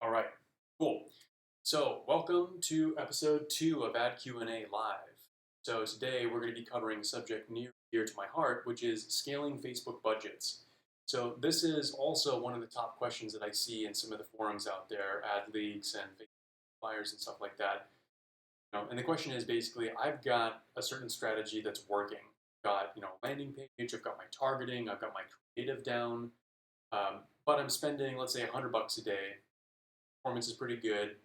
All right, cool. So, welcome to episode 2 of adQ&A Live. So, today we're going to be covering a subject near and dear to my heart, which is scaling Facebook budgets. So, this is also one of the top questions that I see in some of the forums out there, ad leagues and Facebook buyers and stuff like that. And the question is basically, I've got a certain strategy that's working. I've got, landing page, I've got my targeting, I've got my creative down, but I'm spending, let's say, $100 a day. Performance is pretty good.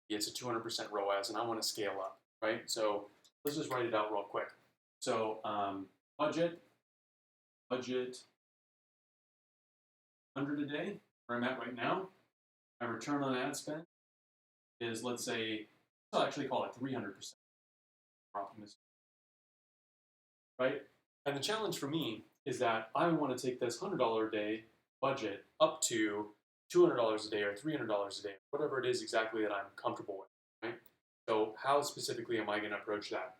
It's a 200% ROAS, and I want to scale up, right? So let's just write it out real quick. So budget, 100 a day, where I'm at right now. My return on ad spend is, let's say, I'll actually call it 300% optimistic, right? And the challenge for me is that I want to take this $100 a day budget up to $200 a day or $300 a day, whatever it is exactly that I'm comfortable with, right? So how specifically am I going to approach that?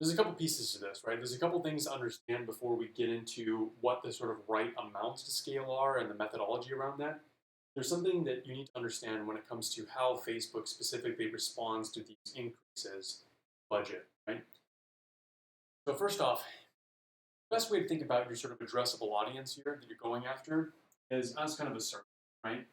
There's a couple pieces to this, right? There's a couple things to understand before we get into what the sort of right amounts to scale are and the methodology around that. There's something that you need to understand when it comes to how Facebook specifically responds to these increases budget, right? So first off, the best way to think about your sort of addressable audience here that you're going after is as kind of a circle, right?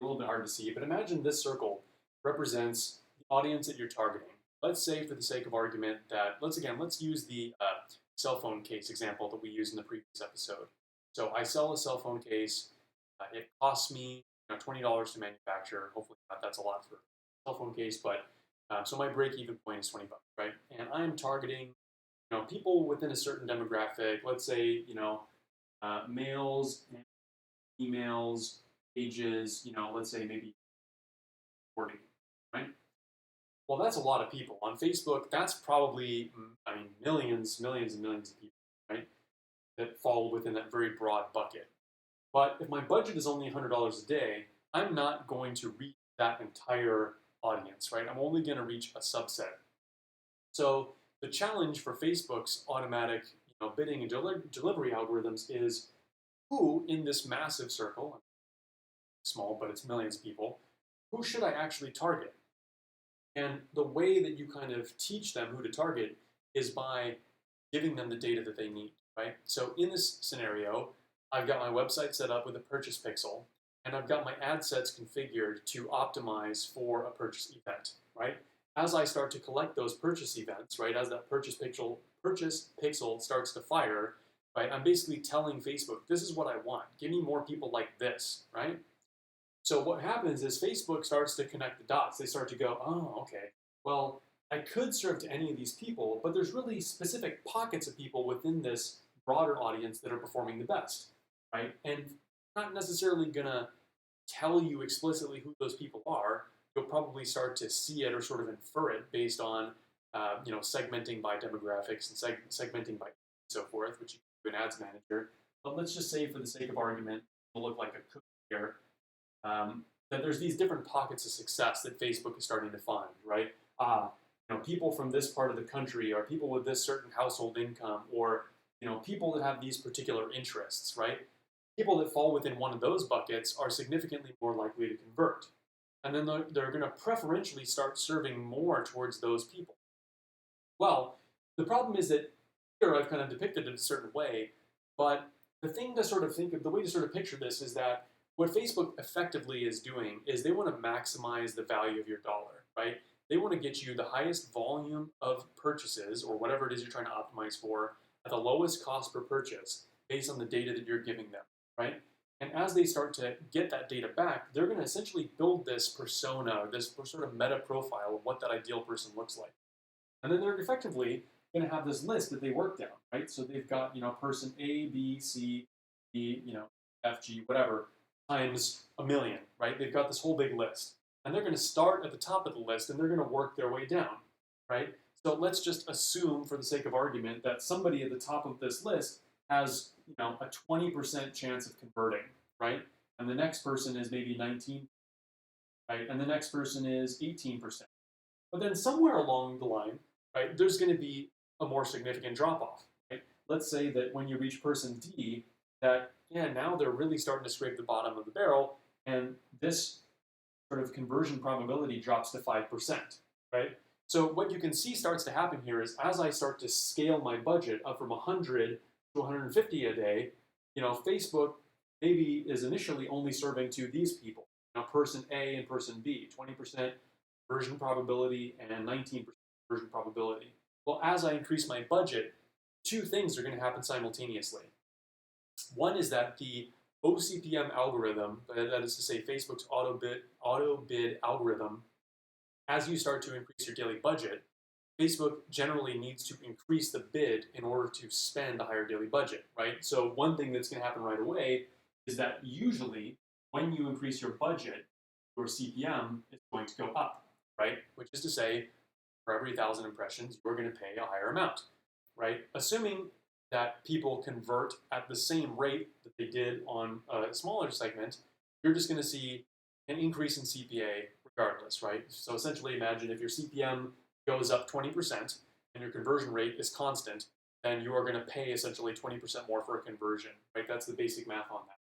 A little bit hard to see, but imagine this circle represents the audience that you're targeting. Let's say, for the sake of argument, that let's use the cell phone case example that we used in the previous episode. So I sell a cell phone case. It costs me $20 to manufacture. Hopefully not, that's a lot for a cell phone case, but so my break-even point is $20, right? And I'm targeting people within a certain demographic. Let's say males and females, ages let's say maybe 40, right? Well, that's a lot of people. On Facebook, that's probably, millions, millions and millions of people, right? That fall within that very broad bucket. But if my budget is only $100 a day, I'm not going to reach that entire audience, right? I'm only going to reach a subset. So the challenge for Facebook's automatic, bidding and delivery algorithms is who in this massive circle, small, but it's millions of people, who should I actually target? And the way that you kind of teach them who to target is by giving them the data that they need, right? So in this scenario, I've got my website set up with a purchase pixel, and I've got my ad sets configured to optimize for a purchase event, right? As I start to collect those purchase events, right, as that purchase pixel starts to fire, right, I'm basically telling Facebook, this is what I want. Give me more people like this, right? So what happens is Facebook starts to connect the dots. They start to go, oh, okay, well, I could serve to any of these people, but there's really specific pockets of people within this broader audience that are performing the best, right? And not necessarily gonna tell you explicitly who those people are. You'll probably start to see it or sort of infer it based on, segmenting by demographics and segmenting by so forth, which you can do in Ads Manager. But let's just say, for the sake of argument, it'll look like a cookie here that there's these different pockets of success that Facebook is starting to find, right? People from this part of the country, or people with this certain household income, or people that have these particular interests, right? People that fall within one of those buckets are significantly more likely to convert. And then they're going to preferentially start serving more towards those people. Well, the problem is that here I've kind of depicted it a certain way, but the way to sort of picture this is that what Facebook effectively is doing is they want to maximize the value of your dollar, right? They want to get you the highest volume of purchases, or whatever it is you're trying to optimize for, at the lowest cost per purchase based on the data that you're giving them, right? And as they start to get that data back, they're going to essentially build this persona, this sort of meta profile of what that ideal person looks like. And then they're effectively going to have this list that they work down, right? So they've got, person A, B, C, D, F, G, whatever, times a million, right? They've got this whole big list. And they're going to start at the top of the list, and they're going to work their way down, right? So let's just assume, for the sake of argument, that somebody at the top of this list has, a 20% chance of converting, right? And the next person is maybe 19, right? And the next person is 18%. But then somewhere along the line, right, there's going to be a more significant drop-off, right? Let's say that when you reach person D, that, now they're really starting to scrape the bottom of the barrel, and this sort of conversion probability drops to 5%, right? So what you can see starts to happen here is as I start to scale my budget up from 100 to 150 a day, Facebook maybe is initially only serving to these people, person A and person B, 20% conversion probability and 19% conversion probability. Well, as I increase my budget, two things are going to happen simultaneously. One is that the OCPM algorithm, that is to say Facebook's auto bid algorithm, as you start to increase your daily budget, Facebook generally needs to increase the bid in order to spend a higher daily budget, right? So one thing that's going to happen right away is that usually when you increase your budget, your CPM is going to go up, right? Which is to say, for every 1,000 impressions, you're going to pay a higher amount, right? Assuming that people convert at the same rate that they did on a smaller segment, you're just going to see an increase in CPA regardless, right? So essentially imagine if your CPM goes up 20% and your conversion rate is constant, then you are going to pay essentially 20% more for a conversion, right? That's the basic math on that.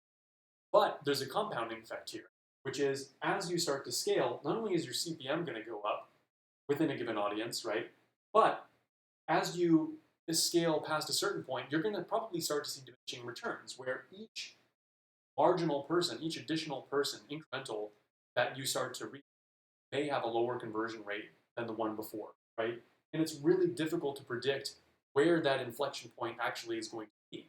But there's a compounding effect here, which is as you start to scale, not only is your CPM going to go up within a given audience, right? But as you scale past a certain point, you're going to probably start to see diminishing returns where each marginal person, each additional person, incremental, that you start to reach may have a lower conversion rate than the one before, right? And it's really difficult to predict where that inflection point actually is going to be.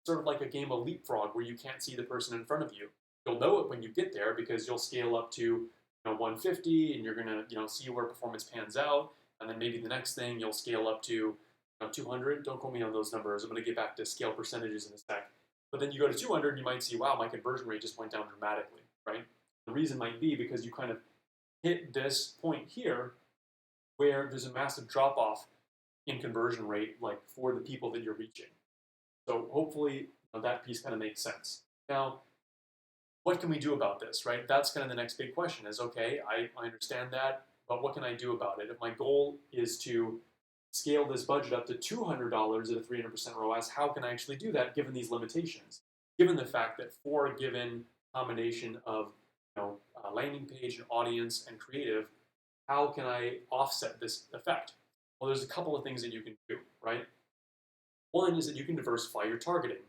Sort of like a game of leapfrog where you can't see the person in front of you. You'll know it when you get there because you'll scale up to 150 and you're going to see where performance pans out. And then maybe the next thing you'll scale up to 200. Don't quote me on those numbers. I'm going to get back to scale percentages in a sec. But then you go to 200 and you might see, wow, my conversion rate just went down dramatically, right? The reason might be because you kind of hit this point here where there's a massive drop off in conversion rate, like for the people that you're reaching. So hopefully that piece kind of makes sense. Now, what can we do about this, right? That's kind of the next big question is, okay, I understand that, but what can I do about it? If my goal is to scale this budget up to $200 at a 300% ROAS, how can I actually do that given these limitations? Given the fact that for a given combination of landing page and audience and creative, how can I offset this effect? Well, there's a couple of things that you can do, right? One is that you can diversify your targeting.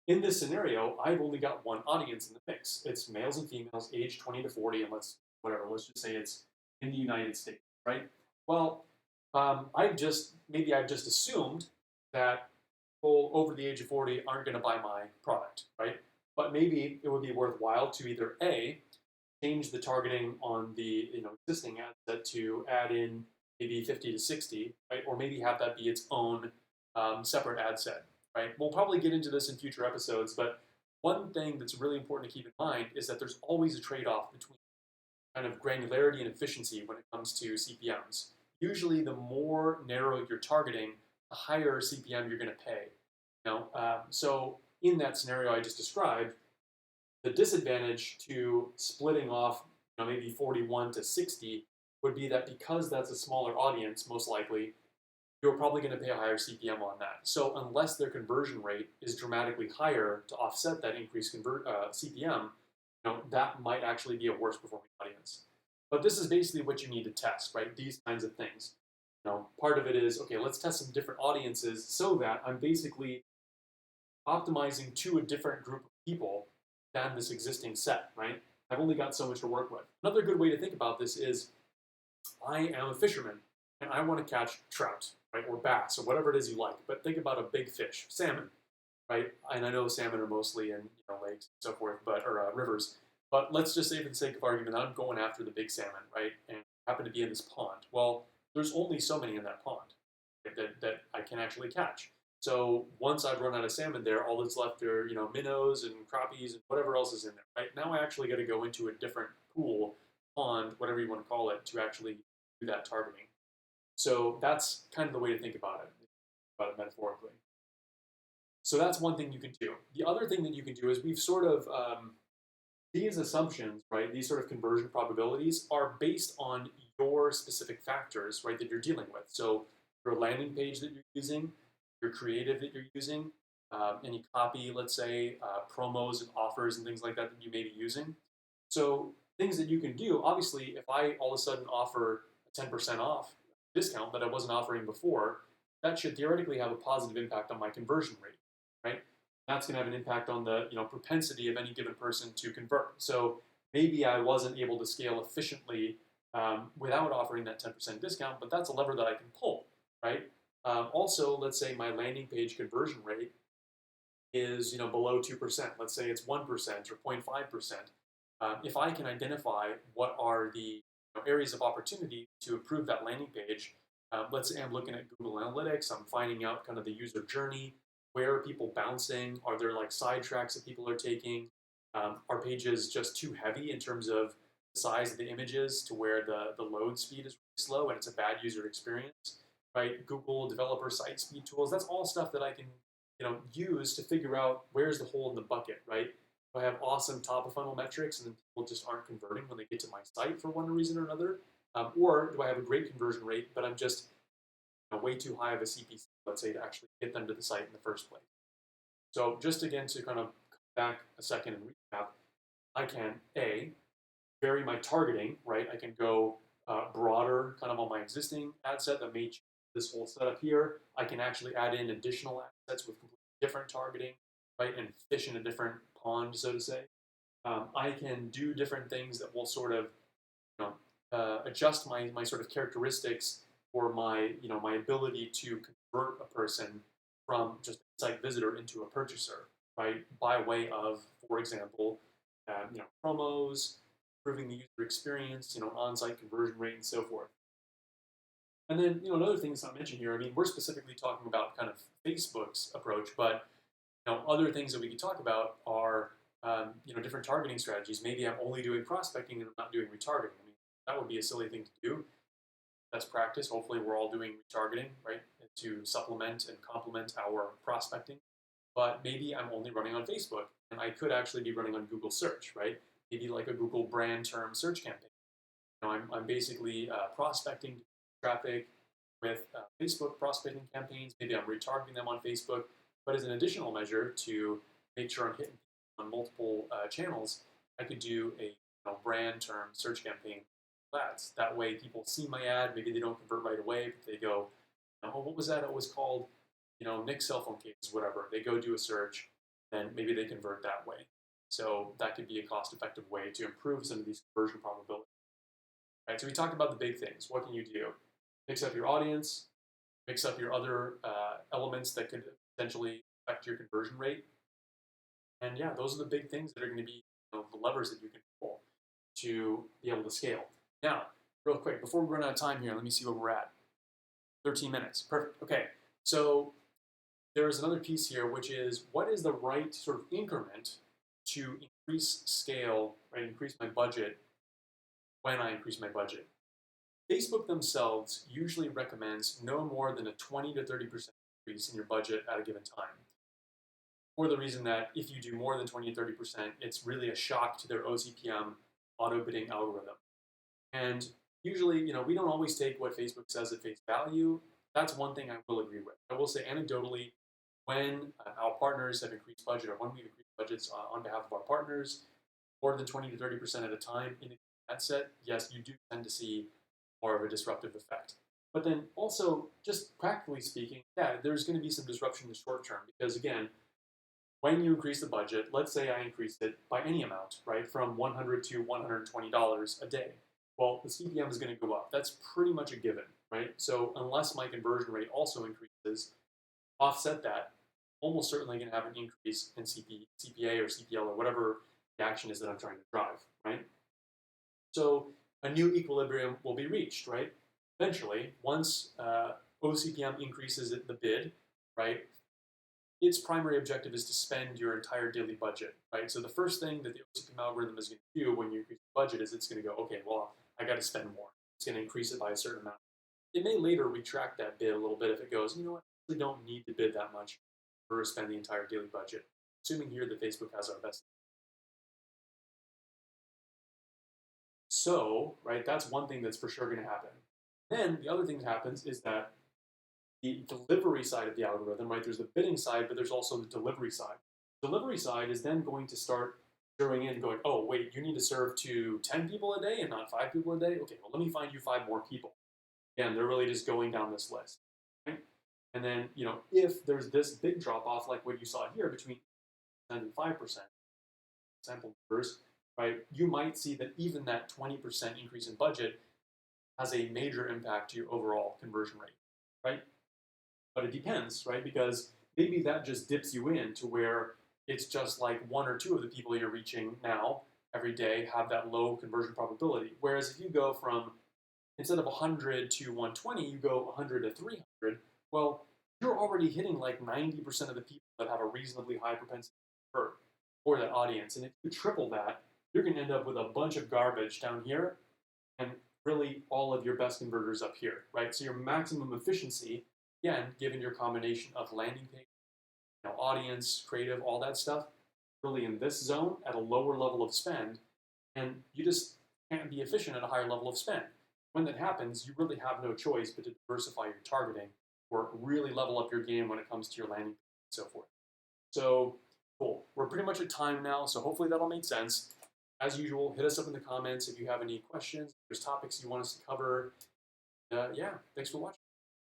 In this scenario, I've only got one audience in the mix. It's males and females aged 20 to 40, and let's just say it's in the United States, right? Well, I've just assumed that people over the age of 40 aren't going to buy my product, right? But maybe it would be worthwhile to either A, change the targeting on the existing ad set to add in maybe 50 to 60, right? Or maybe have that be its own separate ad set, right? We'll probably get into this in future episodes, but one thing that's really important to keep in mind is that there's always a trade-off between kind of granularity and efficiency when it comes to CPMs. Usually, the more narrow you're targeting, the higher CPM you're going to pay. So in that scenario I just described, the disadvantage to splitting off maybe 41 to 60 would be that because that's a smaller audience, most likely, you're probably going to pay a higher CPM on that. So unless their conversion rate is dramatically higher to offset that increased CPM, that might actually be a worse performing audience. But this is basically what you need to test, right? These kinds of things. Part of it is, okay, let's test some different audiences so that I'm basically optimizing to a different group of people than this existing set, right? I've only got so much to work with. Another good way to think about this is I am a fisherman and I want to catch trout, right? Or bass or whatever it is you like. But think about a big fish, salmon, right? And I know salmon are mostly in lakes and so forth, or rivers. But let's just say for the sake of argument, I'm going after the big salmon, right? And happen to be in this pond. Well, there's only so many in that pond that I can actually catch. So once I've run out of salmon there, all that's left are minnows and crappies and whatever else is in there. Right now, I actually got to go into a different pool, pond, whatever you want to call it, to actually do that targeting. So that's kind of the way to think about it metaphorically. So that's one thing you can do. The other thing that you can do is we've sort of these assumptions, right? These sort of conversion probabilities are based on your specific factors, right, that you're dealing with. So your landing page that you're using, your creative that you're using, any copy, let's say, promos and offers and things like that that you may be using. So things that you can do, obviously, if I all of a sudden offer a 10% off discount that I wasn't offering before, that should theoretically have a positive impact on my conversion rate, right? That's going to have an impact on the propensity of any given person to convert. So maybe I wasn't able to scale efficiently without offering that 10% discount, but that's a lever that I can pull, right? Also, let's say my landing page conversion rate is below 2%. Let's say it's 1% or 0.5%. If I can identify what are the areas of opportunity to improve that landing page, let's say I'm looking at Google Analytics, I'm finding out kind of the user journey, where are people bouncing, are there like side tracks that people are taking, are pages just too heavy in terms of the size of the images to where the load speed is really slow and it's a bad user experience, right? Google developer site speed tools, that's all stuff that I can use to figure out where's the hole in the bucket, right? Do I have awesome top of funnel metrics and then people just aren't converting when they get to my site for one reason or another? Or do I have a great conversion rate, but I'm just way too high of a CPC, let's say, to actually get them to the site in the first place? So just again to kind of come back a second and recap, I can vary my targeting, right? I can go broader kind of on my existing ad set that may change this whole setup here. I can actually add in additional ad sets with completely different targeting, right? And fish in a different pond, so to say. I can do different things that will sort of adjust my sort of characteristics for my ability to convert a person from just a site visitor into a purchaser, right? By way of, for example, promos, improving the user experience, on-site conversion rate, and so forth. And then, another thing that's not mentioned here. I mean, we're specifically talking about kind of Facebook's approach, but other things that we could talk about are different targeting strategies. Maybe I'm only doing prospecting and I'm not doing retargeting. I mean, that would be a silly thing to do. That's practice. Hopefully, we're all doing retargeting, right, to supplement and complement our prospecting. But maybe I'm only running on Facebook, and I could actually be running on Google search, right? Maybe like a Google brand term search campaign. I'm basically prospecting traffic with Facebook prospecting campaigns. Maybe I'm retargeting them on Facebook, but as an additional measure to make sure I'm hitting on multiple channels, I could do a brand term search campaign ads. That way, people see my ad. Maybe they don't convert right away, but they go, "Oh, what was that? It was called, Nick's cell phone case, whatever." They go do a search, then maybe they convert that way. So that could be a cost-effective way to improve some of these conversion probabilities. Right, so we talked about the big things. What can you do? Mix up your audience, mix up your other elements that could potentially affect your conversion rate. And yeah, those are the big things that are going to be the levers that you can pull to be able to scale. Now, real quick, before we run out of time here, let me see where we're at. 13 minutes. Perfect. Okay, so there's another piece here, which is what is the right sort of increment to increase scale, right, increase my budget when I increase my budget? Facebook themselves usually recommends no more than a 20 to 30% increase in your budget at a given time. For the reason that if you do more than 20 to 30%, it's really a shock to their OCPM auto bidding algorithm. And usually, we don't always take what Facebook says at face value. That's one thing I will agree with. I will say anecdotally, when our partners have increased budget or when we've increased budgets on behalf of our partners, more than 20 to 30% at a time in a ad set, yes, you do tend to see more of a disruptive effect. But then also, just practically speaking, yeah, there's going to be some disruption in the short term because, again, when you increase the budget, let's say I increased it by any amount, right, from $100 to $120 a day. Well, the CPM is going to go up. That's pretty much a given, right? So unless my conversion rate also increases, offset that, almost certainly going to have an increase in CPA or CPL or whatever the action is that I'm trying to drive, right? So a new equilibrium will be reached, right? Eventually, once OCPM increases the bid, right, its primary objective is to spend your entire daily budget, right? So the first thing that the OCPM algorithm is going to do when you increase the budget is it's going to go, okay, well, I got to spend more. It's going to increase it by a certain amount. It may later retract that bid a little bit if it goes, you know what, I really don't need to bid that much for spend the entire daily budget. Assuming here that Facebook has our best. So, right, that's one thing that's for sure going to happen. Then the other thing that happens is that the delivery side of the algorithm, right, there's the bidding side, but there's also the delivery side. Delivery side is then going to start zeroing in going, oh, wait, you need to serve to 10 people a day and not 5 people a day? Okay, well, let me find you 5 more people. Again, they're really just going down this list. Right? And then, if there's this big drop off, like what you saw here between 10 and 5% sample numbers, right, you might see that even that 20% increase in budget has a major impact to your overall conversion rate, right? But it depends, right? Because maybe that just dips you in to where it's just like 1 or 2 of the people you're reaching now every day have that low conversion probability. Whereas if you go from instead of 100 to 120, you go 100 to 300. Well, you're already hitting like 90% of the people that have a reasonably high propensity to convert for that audience. And if you triple that, you're going to end up with a bunch of garbage down here and really all of your best converters up here, right? So your maximum efficiency, again, given your combination of landing page, audience, creative, all that stuff, really in this zone at a lower level of spend, and you just can't be efficient at a higher level of spend. When that happens, you really have no choice but to diversify your targeting or really level up your game when it comes to your landing page and so forth. So, cool. We're pretty much at time now, so hopefully that all made sense. As usual, hit us up in the comments if you have any questions, if there's topics you want us to cover. Yeah, thanks for watching.